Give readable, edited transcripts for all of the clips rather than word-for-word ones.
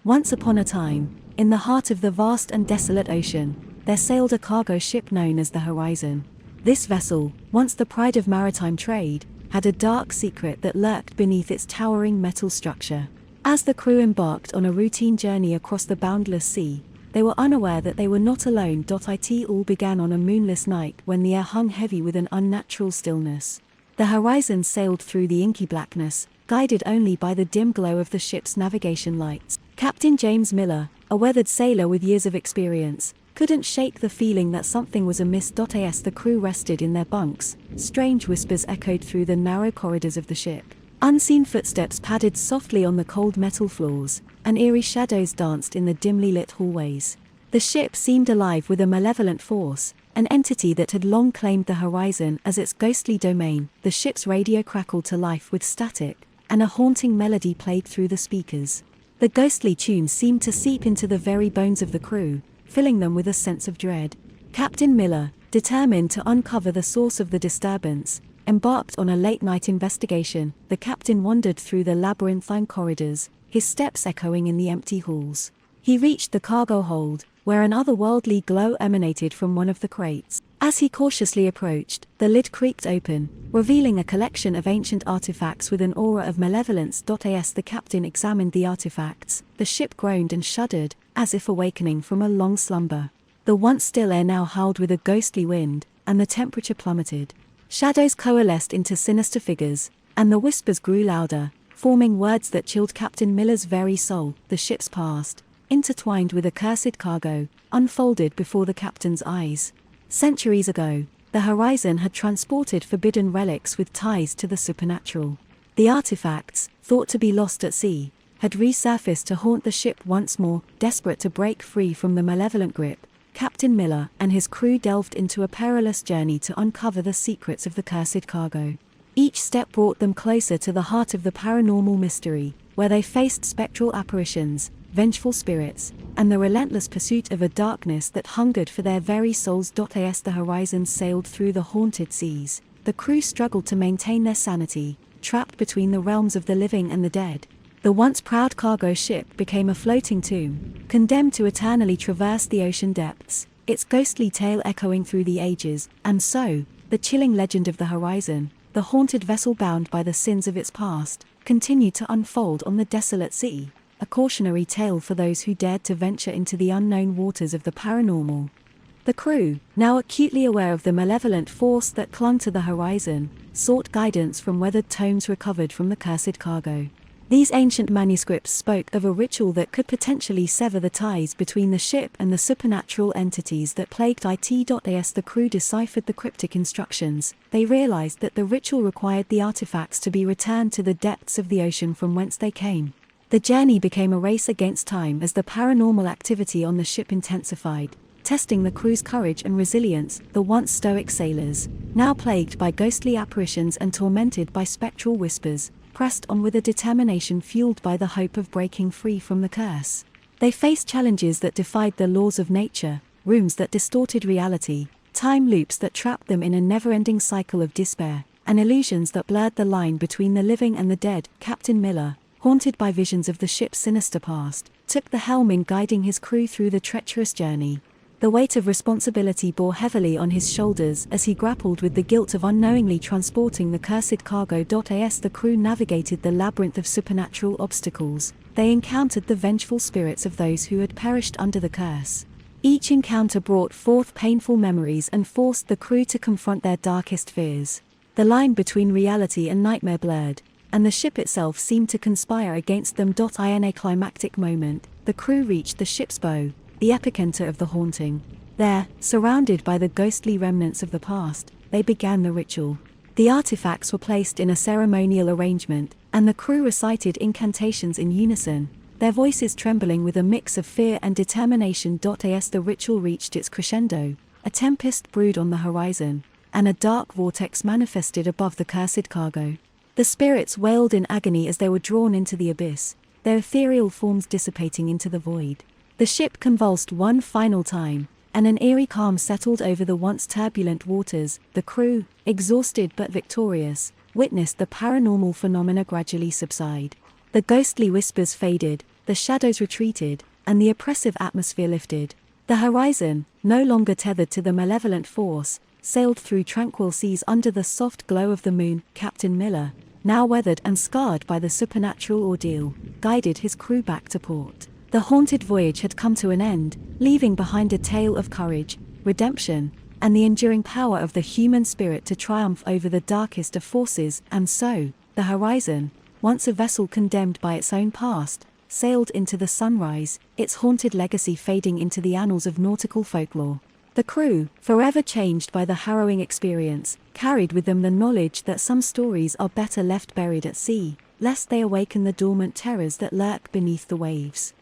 Once upon a time, in the heart of the vast and desolate ocean, there sailed a cargo ship known as the Horizon. This vessel, once the pride of maritime trade, had a dark secret that lurked beneath its towering metal structure. As the crew embarked on a routine journey across the boundless sea, they were unaware that they were not alone. It all began on a moonless night when the air hung heavy with an unnatural stillness. The Horizon sailed through the inky blackness, guided only by the dim glow of the ship's navigation lights. Captain James Miller, a weathered sailor with years of experience, couldn't shake the feeling that something was amiss. As the crew rested in their bunks, strange whispers echoed through the narrow corridors of the ship. Unseen footsteps padded softly on the cold metal floors, and eerie shadows danced in the dimly lit hallways. The ship seemed alive with a malevolent force, an entity that had long claimed the Horizon as its ghostly domain. The ship's radio crackled to life with static, and a haunting melody played through the speakers. The ghostly tune seemed to seep into the very bones of the crew, filling them with a sense of dread. Captain Miller, determined to uncover the source of the disturbance, embarked on a late-night investigation. The captain wandered through the labyrinthine corridors, his steps echoing in the empty halls. He reached the cargo hold, where an otherworldly glow emanated from one of the crates. As he cautiously approached, the lid creaked open, revealing a collection of ancient artifacts with an aura of malevolence. As the captain examined the artifacts, the ship groaned and shuddered, as if awakening from a long slumber. The once still air now howled with a ghostly wind, and the temperature plummeted. Shadows coalesced into sinister figures, and the whispers grew louder, forming words that chilled Captain Miller's very soul. The ship's past, intertwined with accursed cargo, unfolded before the captain's eyes. Centuries ago, the Horizon had transported forbidden relics with ties to the supernatural. The artifacts, thought to be lost at sea, had resurfaced to haunt the ship once more. Desperate to break free from the malevolent grip, Captain Miller and his crew delved into a perilous journey to uncover the secrets of the cursed cargo. Each step brought them closer to the heart of the paranormal mystery, where they faced spectral apparitions, vengeful spirits, and the relentless pursuit of a darkness that hungered for their very souls. As the Horizon sailed through the haunted seas, the crew struggled to maintain their sanity, trapped between the realms of the living and the dead. The once proud cargo ship became a floating tomb, condemned to eternally traverse the ocean depths, its ghostly tale echoing through the ages. And so, the chilling legend of the Horizon, the haunted vessel bound by the sins of its past, continued to unfold on the desolate sea, a cautionary tale for those who dared to venture into the unknown waters of the paranormal. The crew, now acutely aware of the malevolent force that clung to the Horizon, sought guidance from weathered tomes recovered from the cursed cargo. These ancient manuscripts spoke of a ritual that could potentially sever the ties between the ship and the supernatural entities that plagued it. As the crew deciphered the cryptic instructions, they realized that the ritual required the artifacts to be returned to the depths of the ocean from whence they came. The journey became a race against time as the paranormal activity on the ship intensified, testing the crew's courage and resilience. The once stoic sailors, now plagued by ghostly apparitions and tormented by spectral whispers, pressed on with a determination fueled by the hope of breaking free from the curse. They faced challenges that defied the laws of nature, rooms that distorted reality, time loops that trapped them in a never-ending cycle of despair, and illusions that blurred the line between the living and the dead. Captain Miller, haunted by visions of the ship's sinister past, took the helm in guiding his crew through the treacherous journey. The weight of responsibility bore heavily on his shoulders as he grappled with the guilt of unknowingly transporting the cursed cargo. As the crew navigated the labyrinth of supernatural obstacles, they encountered the vengeful spirits of those who had perished under the curse. Each encounter brought forth painful memories and forced the crew to confront their darkest fears. The line between reality and nightmare blurred, and the ship itself seemed to conspire against them. In a climactic moment, the crew reached the ship's bow, the epicenter of the haunting. There, surrounded by the ghostly remnants of the past, they began the ritual. The artifacts were placed in a ceremonial arrangement, and the crew recited incantations in unison, their voices trembling with a mix of fear and determination. As the ritual reached its crescendo, a tempest brewed on the horizon, and a dark vortex manifested above the cursed cargo. The spirits wailed in agony as they were drawn into the abyss, their ethereal forms dissipating into the void. The ship convulsed one final time, and an eerie calm settled over the once turbulent waters. The crew, exhausted but victorious, witnessed the paranormal phenomena gradually subside. The ghostly whispers faded, the shadows retreated, and the oppressive atmosphere lifted. The Horizon, no longer tethered to the malevolent force, sailed through tranquil seas under the soft glow of the moon. Captain Miller, now weathered and scarred by the supernatural ordeal, guided his crew back to port. The haunted voyage had come to an end, leaving behind a tale of courage, redemption, and the enduring power of the human spirit to triumph over the darkest of forces. And so, the Horizon, once a vessel condemned by its own past, sailed into the sunrise, its haunted legacy fading into the annals of nautical folklore. The crew, forever changed by the harrowing experience, carried with them the knowledge that some stories are better left buried at sea, lest they awaken the dormant terrors that lurk beneath the waves.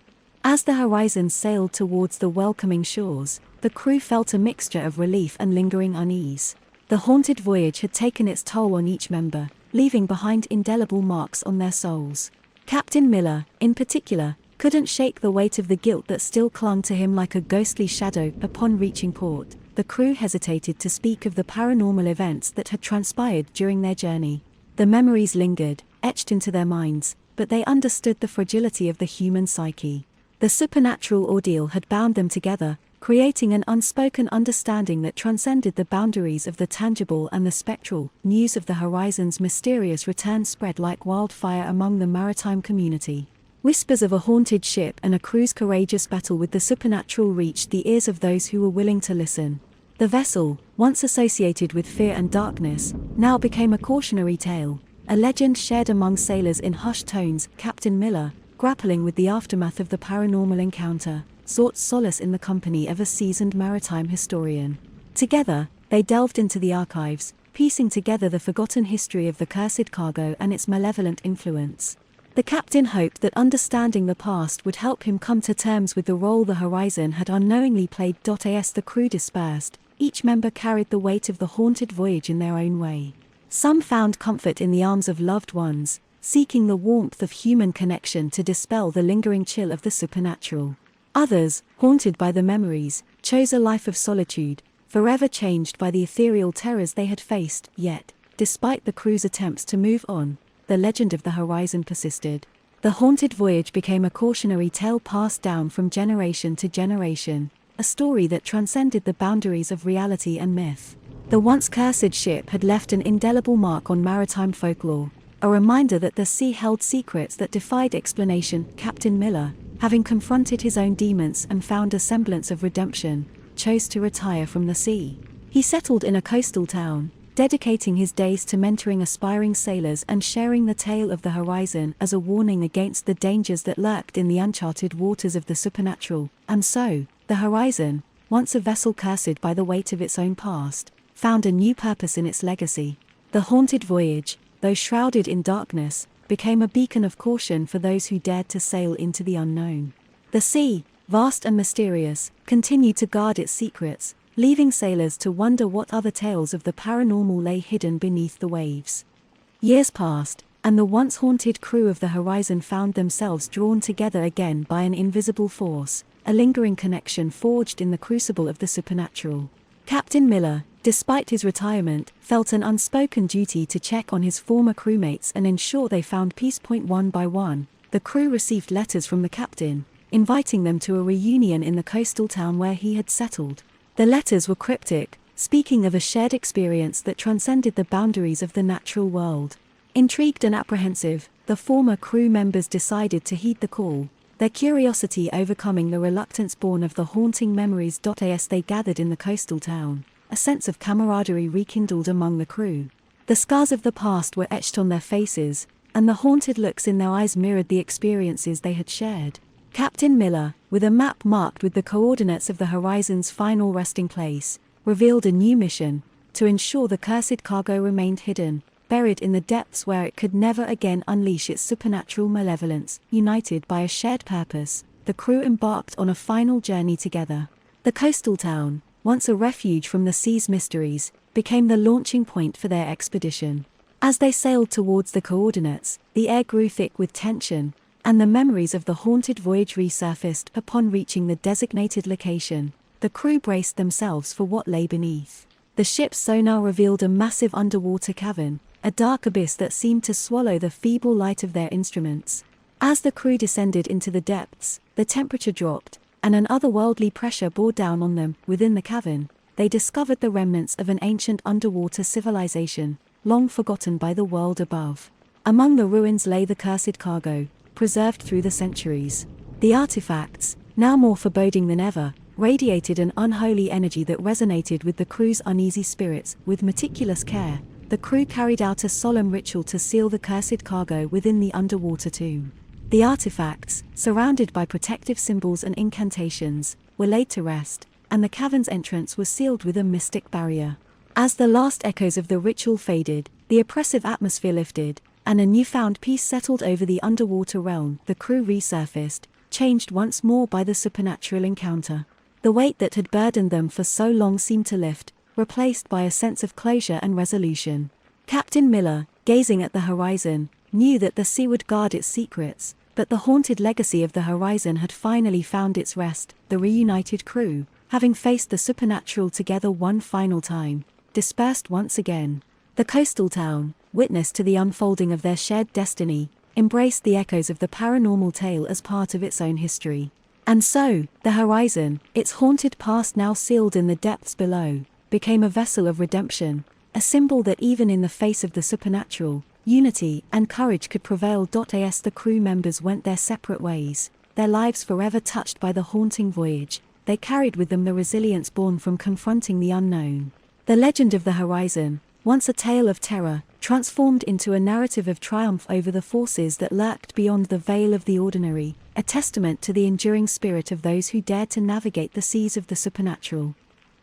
As the Horizon sailed towards the welcoming shores, the crew felt a mixture of relief and lingering unease. The haunted voyage had taken its toll on each member, leaving behind indelible marks on their souls. Captain Miller, in particular, couldn't shake the weight of the guilt that still clung to him like a ghostly shadow. Upon reaching port, the crew hesitated to speak of the paranormal events that had transpired during their journey. The memories lingered, etched into their minds, but they understood the fragility of the human psyche. The supernatural ordeal had bound them together, creating an unspoken understanding that transcended the boundaries of the tangible and the spectral. News of the Horizon's mysterious return spread like wildfire among the maritime community. Whispers of a haunted ship and a crew's courageous battle with the supernatural reached the ears of those who were willing to listen. The vessel, once associated with fear and darkness, now became a cautionary tale, a legend shared among sailors in hushed tones. Captain Miller, grappling with the aftermath of the paranormal encounter, sought solace in the company of a seasoned maritime historian. Together, they delved into the archives, piecing together the forgotten history of the cursed cargo and its malevolent influence. The captain hoped that understanding the past would help him come to terms with the role the Horizon had unknowingly played. As the crew dispersed, each member carried the weight of the haunted voyage in their own way. Some found comfort in the arms of loved ones, seeking the warmth of human connection to dispel the lingering chill of the supernatural. Others, haunted by the memories, chose a life of solitude, forever changed by the ethereal terrors they had faced. Yet, despite the crew's attempts to move on, the legend of the Horizon persisted. The haunted voyage became a cautionary tale passed down from generation to generation, a story that transcended the boundaries of reality and myth. The once cursed ship had left an indelible mark on maritime folklore, a reminder that the sea held secrets that defied explanation. Captain Miller, having confronted his own demons and found a semblance of redemption, chose to retire from the sea. He settled in a coastal town, dedicating his days to mentoring aspiring sailors and sharing the tale of the Horizon as a warning against the dangers that lurked in the uncharted waters of the supernatural. And so, the Horizon, once a vessel cursed by the weight of its own past, found a new purpose in its legacy. The haunted voyage, though shrouded in darkness, became a beacon of caution for those who dared to sail into the unknown. The sea, vast and mysterious, continued to guard its secrets, leaving sailors to wonder what other tales of the paranormal lay hidden beneath the waves. Years passed, and the once haunted crew of the Horizon found themselves drawn together again by an invisible force, a lingering connection forged in the crucible of the supernatural. Captain Miller, despite his retirement, felt an unspoken duty to check on his former crewmates and ensure they found peace. One by one, the crew received letters from the captain, inviting them to a reunion in the coastal town where he had settled. The letters were cryptic, speaking of a shared experience that transcended the boundaries of the natural world. Intrigued and apprehensive, the former crew members decided to heed the call, their curiosity overcoming the reluctance born of the haunting memories. As they gathered in the coastal town, a sense of camaraderie rekindled among the crew. The scars of the past were etched on their faces, and the haunted looks in their eyes mirrored the experiences they had shared. Captain Miller, with a map marked with the coordinates of the Horizon's final resting place, revealed a new mission: to ensure the cursed cargo remained hidden, buried in the depths where it could never again unleash its supernatural malevolence. United by a shared purpose, the crew embarked on a final journey together. The coastal town, once a refuge from the sea's mysteries, became the launching point for their expedition. As they sailed towards the coordinates, the air grew thick with tension, and the memories of the haunted voyage resurfaced. Upon reaching the designated location, the crew braced themselves for what lay beneath. The ship's sonar revealed a massive underwater cavern, a dark abyss that seemed to swallow the feeble light of their instruments. As the crew descended into the depths, the temperature dropped, and an otherworldly pressure bore down on them. Within the cavern, they discovered the remnants of an ancient underwater civilization, long forgotten by the world above. Among the ruins lay the cursed cargo, preserved through the centuries. The artifacts, now more foreboding than ever, radiated an unholy energy that resonated with the crew's uneasy spirits. With meticulous care, the crew carried out a solemn ritual to seal the cursed cargo within the underwater tomb. The artifacts, surrounded by protective symbols and incantations, were laid to rest, and the cavern's entrance was sealed with a mystic barrier. As the last echoes of the ritual faded, the oppressive atmosphere lifted, and a newfound peace settled over the underwater realm. The crew resurfaced, changed once more by the supernatural encounter. The weight that had burdened them for so long seemed to lift, replaced by a sense of closure and resolution. Captain Miller, gazing at the horizon, knew that the sea would guard its secrets, but the haunted legacy of the horizon had finally found its rest. The reunited crew, having faced the supernatural together one final time, dispersed once again. The coastal town, witness to the unfolding of their shared destiny, embraced the echoes of the paranormal tale as part of its own history. And so, the horizon, its haunted past now sealed in the depths below, became a vessel of redemption, a symbol that even in the face of the supernatural, unity and courage could prevail. As the crew members went their separate ways, their lives forever touched by the haunting voyage, they carried with them the resilience born from confronting the unknown. The legend of the horizon, once a tale of terror, transformed into a narrative of triumph over the forces that lurked beyond the veil of the ordinary, a testament to the enduring spirit of those who dared to navigate the seas of the supernatural.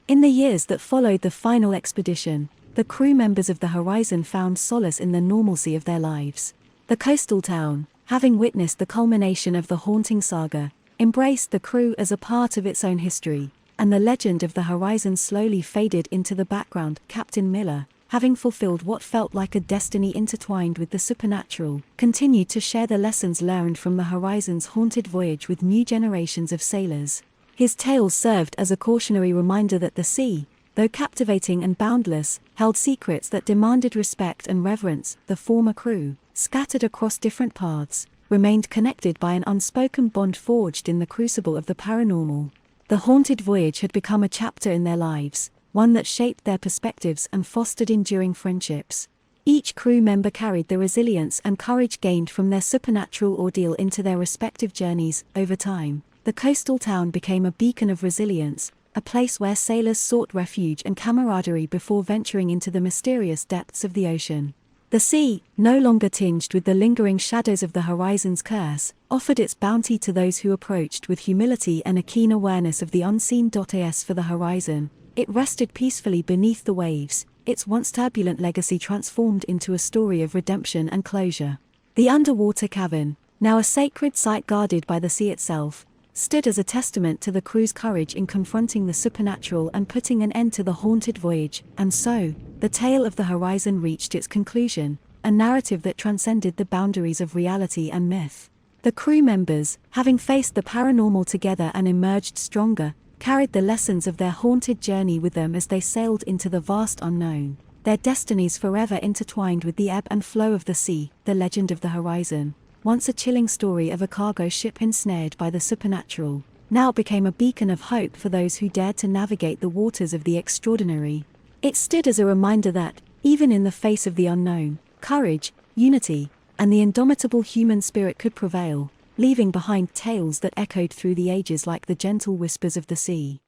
In the years that followed the final expedition, the crew members of the Horizon found solace in the normalcy of their lives. The coastal town, having witnessed the culmination of the haunting saga, embraced the crew as a part of its own history, and the legend of the Horizon slowly faded into the background. Captain Miller, having fulfilled what felt like a destiny intertwined with the supernatural, continued to share the lessons learned from the Horizon's haunted voyage with new generations of sailors. His tales served as a cautionary reminder that the sea, though captivating and boundless, held secrets that demanded respect and reverence. The former crew, scattered across different paths, remained connected by an unspoken bond forged in the crucible of the paranormal. The haunted voyage had become a chapter in their lives, one that shaped their perspectives and fostered enduring friendships. Each crew member carried the resilience and courage gained from their supernatural ordeal into their respective journeys. Over time, the coastal town became a beacon of resilience, a place where sailors sought refuge and camaraderie before venturing into the mysterious depths of the ocean. The sea, no longer tinged with the lingering shadows of the horizon's curse, offered its bounty to those who approached with humility and a keen awareness of the unseen. As for the horizon, it rested peacefully beneath the waves, its once turbulent legacy transformed into a story of redemption and closure. The underwater cavern, now a sacred site guarded by the sea itself, stood as a testament to the crew's courage in confronting the supernatural and putting an end to the haunted voyage. And so, the tale of the horizon reached its conclusion, a narrative that transcended the boundaries of reality and myth. The crew members, having faced the paranormal together and emerged stronger, carried the lessons of their haunted journey with them as they sailed into the vast unknown, their destinies forever intertwined with the ebb and flow of the sea. The legend of the horizon, once a chilling story of a cargo ship ensnared by the supernatural, now became a beacon of hope for those who dared to navigate the waters of the extraordinary. It stood as a reminder that, even in the face of the unknown, courage, unity, and the indomitable human spirit could prevail, leaving behind tales that echoed through the ages like the gentle whispers of the sea.